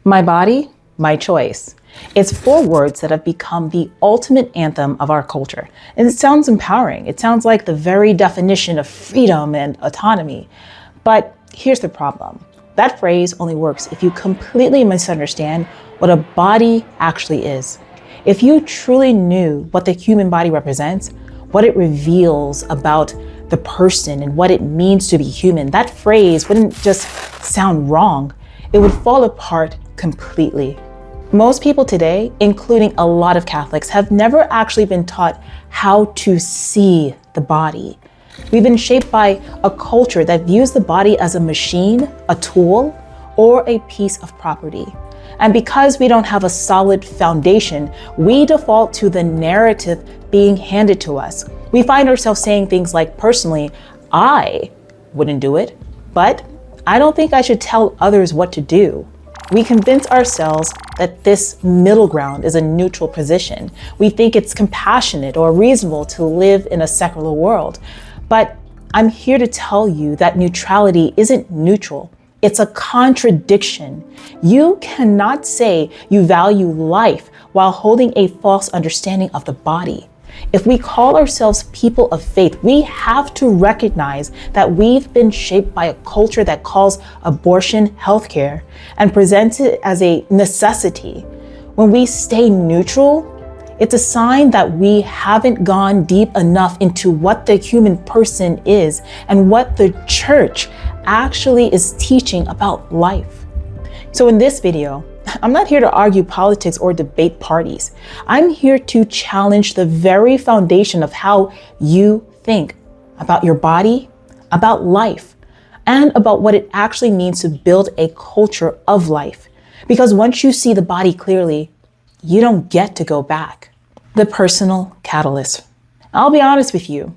My body, my choice. It's 4 words that have become the ultimate anthem of our culture. And it sounds empowering. It sounds like the very definition of freedom and autonomy. But here's the problem. That phrase only works if you completely misunderstand what a body actually is. If you truly knew what the human body represents, what it reveals about the person and what it means to be human, that phrase wouldn't just sound wrong. It would fall apart completely. Most people today, including a lot of Catholics, have never actually been taught how to see the body. We've been shaped by a culture that views the body as a machine, a tool, or a piece of property. And because we don't have a solid foundation, we default to the narrative being handed to us. We find ourselves saying things like, personally, I wouldn't do it, but I don't think I should tell others what to do. We convince ourselves that this middle ground is a neutral position. We think it's compassionate or reasonable to live in a secular world. But I'm here to tell you that neutrality isn't neutral. It's a contradiction. You cannot say you value life while holding a false understanding of the body. If we call ourselves people of faith, we have to recognize that we've been shaped by a culture that calls abortion healthcare and presents it as a necessity. When we stay neutral, it's a sign that we haven't gone deep enough into what the human person is and what the church actually is teaching about life. So in this video, I'm not here to argue politics or debate parties. I'm here to challenge the very foundation of how you think about your body, about life, and about what it actually means to build a culture of life. Because once you see the body clearly, you don't get to go back. The personal catalyst. I'll be honest with you.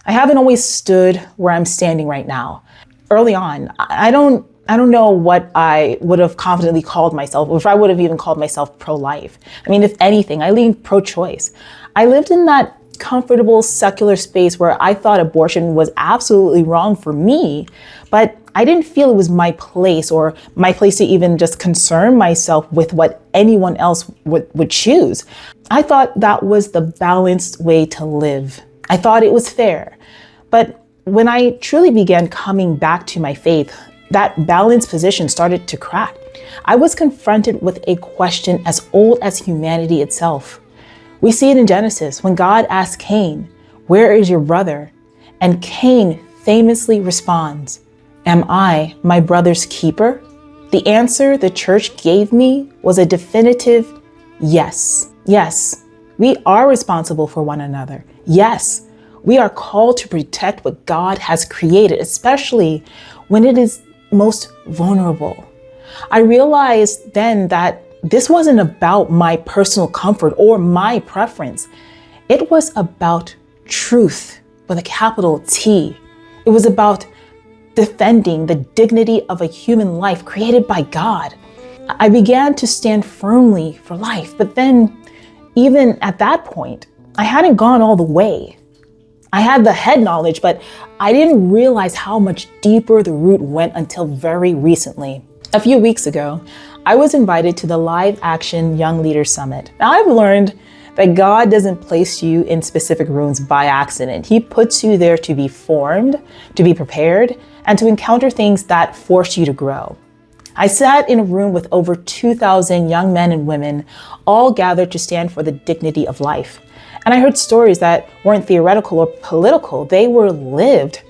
I haven't always stood where I'm standing right now. Early on, I don't know what I would have confidently called myself, or if I would have even called myself pro-life. I mean, if anything, I leaned pro-choice. I lived in that comfortable secular space where I thought abortion was absolutely wrong for me, but I didn't feel it was my place to even just concern myself with what anyone else would choose. I thought that was the balanced way to live. I thought it was fair. But when I truly began coming back to my faith, that balanced position started to crack. I was confronted with a question as old as humanity itself. We see it in Genesis when God asked Cain, "Where is your brother?" And Cain famously responds, "Am I my brother's keeper?" The answer the church gave me was a definitive yes. Yes, we are responsible for one another. Yes, we are called to protect what God has created, especially when it is most vulnerable. I realized then that this wasn't about my personal comfort or my preference. It was about truth with a capital T. It was about defending the dignity of a human life created by God. I began to stand firmly for life, but then even at that point, I hadn't gone all the way. I had the head knowledge, but I didn't realize how much deeper the root went until very recently. A few weeks ago, I was invited to the Live Action Young Leaders Summit. Now, I've learned that God doesn't place you in specific rooms by accident. He puts you there to be formed, to be prepared, and to encounter things that force you to grow. I sat in a room with over 2,000 young men and women, all gathered to stand for the dignity of life. And I heard stories that weren't theoretical or political, they were lived.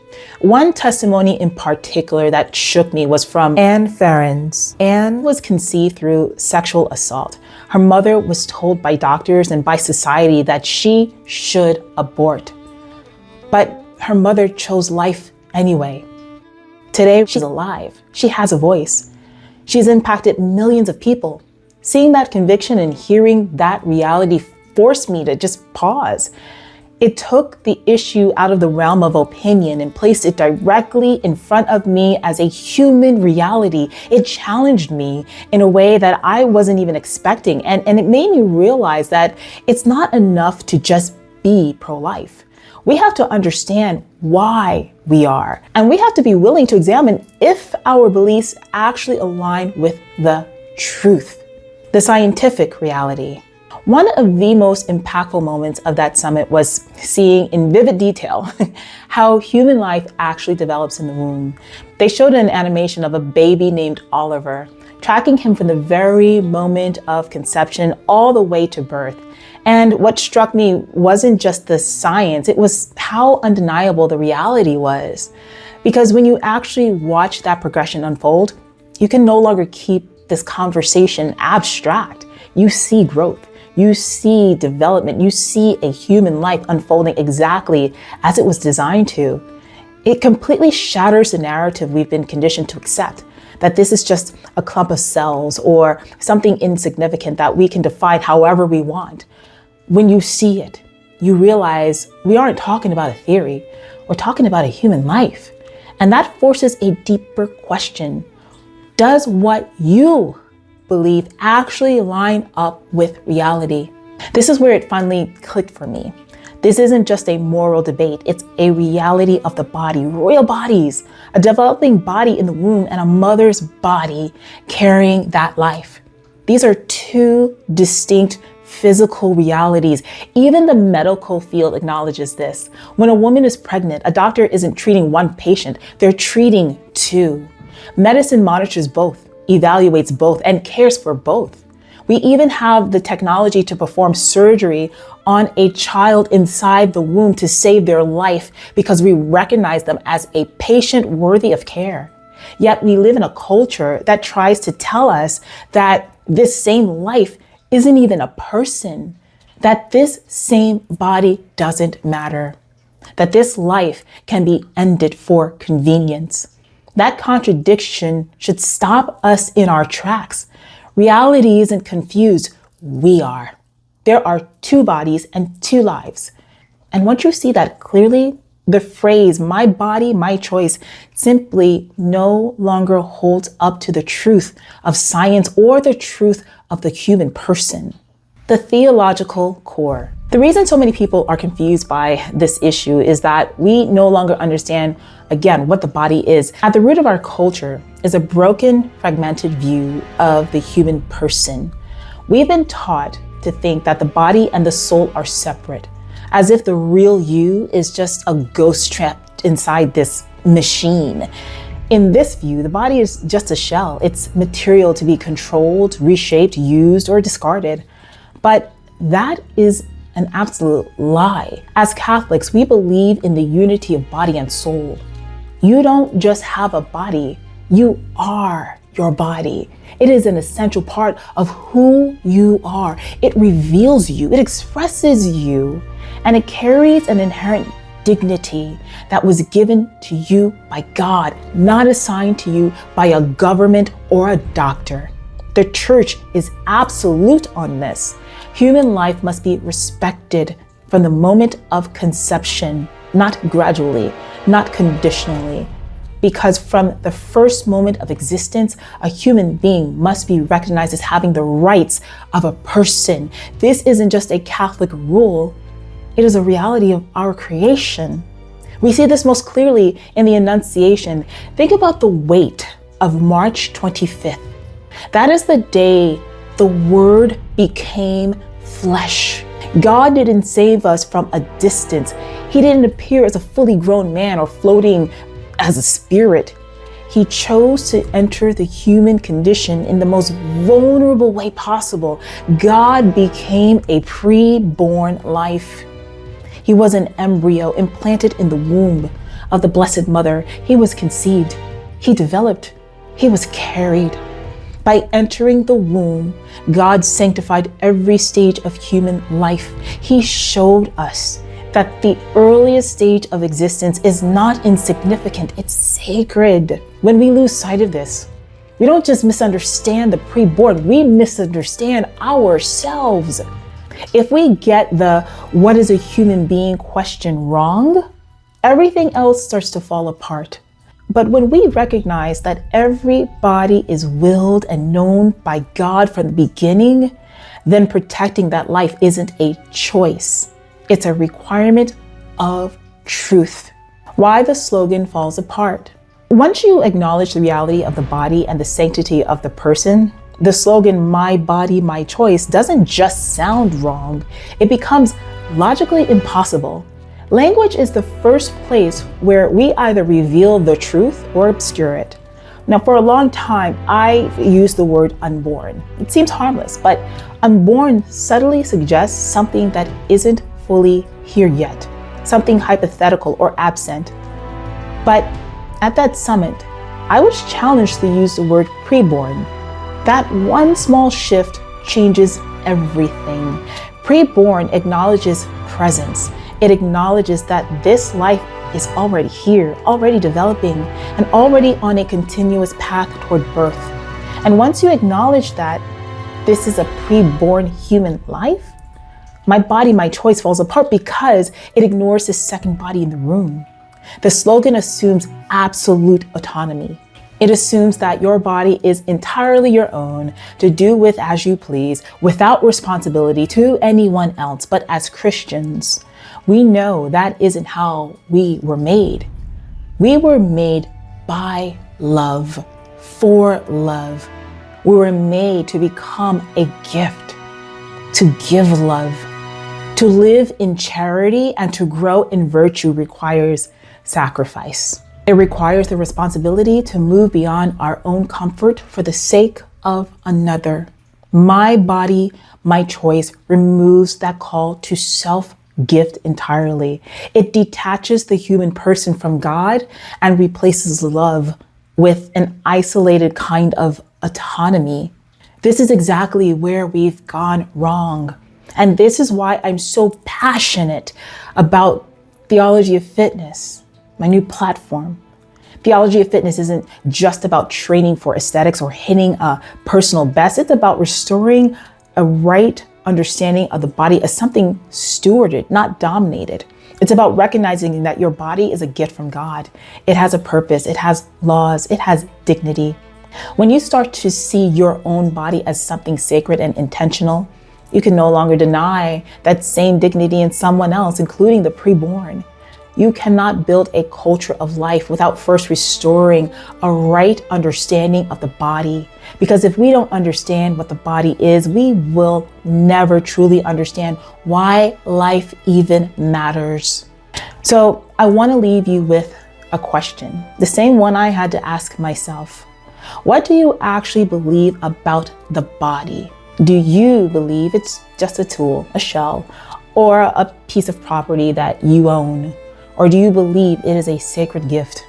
One testimony in particular that shook me was from Anne Ferens. Anne was conceived through sexual assault. Her mother was told by doctors and by society that she should abort. But her mother chose life anyway. Today, she's alive. She has a voice. She's impacted millions of people. Seeing that conviction and hearing that reality forced me to just pause. It took the issue out of the realm of opinion and placed it directly in front of me as a human reality. It challenged me in a way that I wasn't even expecting. And it made me realize that it's not enough to just be pro-life. We have to understand why we are. And we have to be willing to examine if our beliefs actually align with the truth, the scientific reality. One of the most impactful moments of that summit was seeing in vivid detail how human life actually develops in the womb. They showed an animation of a baby named Oliver, tracking him from the very moment of conception all the way to birth. And what struck me wasn't just the science, it was how undeniable the reality was. Because when you actually watch that progression unfold, you can no longer keep this conversation abstract. You see growth, you see development, you see a human life unfolding exactly as it was designed to. It completely shatters the narrative we've been conditioned to accept, that this is just a clump of cells or something insignificant that we can define however we want. When you see it, you realize we aren't talking about a theory, we're talking about a human life. And that forces a deeper question. Does what you believe actually line up with reality? This is where it finally clicked for me. This isn't just a moral debate, it's a reality of the body, royal bodies, a developing body in the womb and a mother's body carrying that life. These are two distinct physical realities. Even the medical field acknowledges this. When a woman is pregnant, a doctor isn't treating one patient, they're treating two. Medicine monitors both, evaluates both, and cares for both. We even have the technology to perform surgery on a child inside the womb to save their life because we recognize them as a patient worthy of care. Yet we live in a culture that tries to tell us that this same life isn't even a person, that this same body doesn't matter, that this life can be ended for convenience. That contradiction should stop us in our tracks. Reality isn't confused, we are. There are two bodies and two lives. And once you see that clearly, the phrase, my body, my choice, simply no longer holds up to the truth of science or the truth of the human person. The theological core. The reason so many people are confused by this issue is that we no longer understand, again, what the body is. At the root of our culture is a broken, fragmented view of the human person. We've been taught to think that the body and the soul are separate, as if the real you is just a ghost trapped inside this machine. In this view, the body is just a shell. It's material to be controlled, reshaped, used, or discarded. But that is an absolute lie. As Catholics, we believe in the unity of body and soul. You don't just have a body, you are your body. It is an essential part of who you are. It reveals you, it expresses you, and it carries an inherent dignity that was given to you by God, not assigned to you by a government or a doctor. The church is absolute on this. Human life must be respected from the moment of conception, not gradually, not conditionally. Because from the first moment of existence, a human being must be recognized as having the rights of a person. This isn't just a Catholic rule, it is a reality of our creation. We see this most clearly in the Annunciation. Think about the weight of March 25th. That is the day the Word became flesh. God didn't save us from a distance. He didn't appear as a fully grown man or floating as a spirit. He chose to enter the human condition in the most vulnerable way possible. God became a preborn life. He was an embryo implanted in the womb of the Blessed Mother. He was conceived. He developed. He was carried. By entering the womb, God sanctified every stage of human life. He showed us that the earliest stage of existence is not insignificant, it's sacred. When we lose sight of this, we don't just misunderstand the preborn, we misunderstand ourselves. If we get the what is a human being question wrong, everything else starts to fall apart. But when we recognize that every body is willed and known by God from the beginning, then protecting that life isn't a choice. It's a requirement of truth. Why the slogan falls apart. Once you acknowledge the reality of the body and the sanctity of the person, The slogan, "My body, my choice," doesn't just sound wrong, it becomes logically impossible. Language is the first place where we either reveal the truth or obscure it. Now, for a long time, I used the word unborn. It seems harmless, but unborn subtly suggests something that isn't fully here yet, something hypothetical or absent. But at that summit, I was challenged to use the word preborn. That one small shift changes everything. Preborn acknowledges presence. It acknowledges that this life is already here, already developing, and already on a continuous path toward birth. And once you acknowledge that this is a preborn human life, my body, my choice falls apart because it ignores the second body in the room. The slogan assumes absolute autonomy. It assumes that your body is entirely your own to do with as you please, without responsibility to anyone else. But as Christians, we know that isn't how we were made. We were made by love, for love. We were made to become a gift, to give love. To live in charity and to grow in virtue requires sacrifice. It requires the responsibility to move beyond our own comfort for the sake of another. My body, my choice removes that call to self-gift entirely. It detaches the human person from God and replaces love with an isolated kind of autonomy. This is exactly where we've gone wrong. And this is why I'm so passionate about Theology of Fitness, my new platform. Theology of Fitness isn't just about training for aesthetics or hitting a personal best. It's about restoring a right understanding of the body as something stewarded, not dominated. It's about recognizing that your body is a gift from God. It has a purpose, it has laws, it has dignity. When you start to see your own body as something sacred and intentional, you can no longer deny that same dignity in someone else, including the preborn. You cannot build a culture of life without first restoring a right understanding of the body. Because if we don't understand what the body is, we will never truly understand why life even matters. So I want to leave you with a question, the same one I had to ask myself. What do you actually believe about the body? Do you believe it's just a tool, a shell, or a piece of property that you own? Or do you believe it is a sacred gift,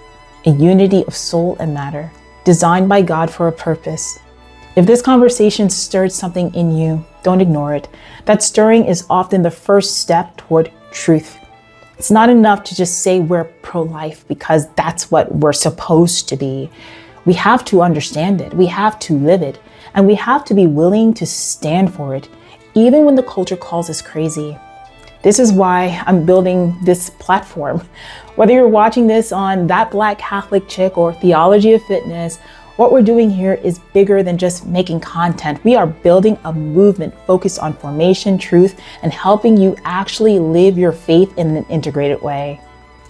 a unity of soul and matter, designed by God for a purpose? If this conversation stirred something in you, don't ignore it. That stirring is often the first step toward truth. It's not enough to just say we're pro-life because that's what we're supposed to be. We have to understand it, we have to live it, and we have to be willing to stand for it, even when the culture calls us crazy. This is why I'm building this platform. Whether you're watching this on That Black Catholic Chick or Theology of Fitness, what we're doing here is bigger than just making content. We are building a movement focused on formation, truth, and helping you actually live your faith in an integrated way.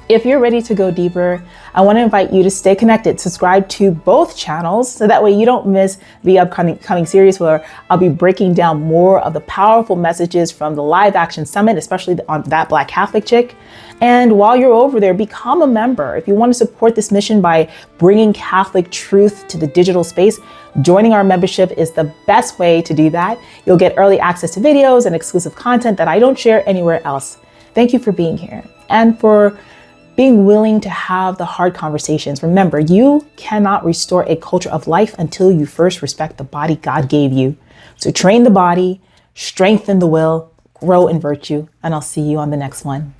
If you're ready to go deeper, I want to invite you to stay connected. Subscribe to both channels so that way you don't miss the upcoming series where I'll be breaking down more of the powerful messages from the Live Action Summit, especially on That Black Catholic Chick. And while you're over there, become a member. If you want to support this mission by bringing Catholic truth to the digital space, joining our membership is the best way to do that. You'll get early access to videos and exclusive content that I don't share anywhere else. Thank you for being here and for being willing to have the hard conversations. Remember, you cannot restore a culture of life until you first respect the body God gave you. So train the body, strengthen the will, grow in virtue, and I'll see you on the next one.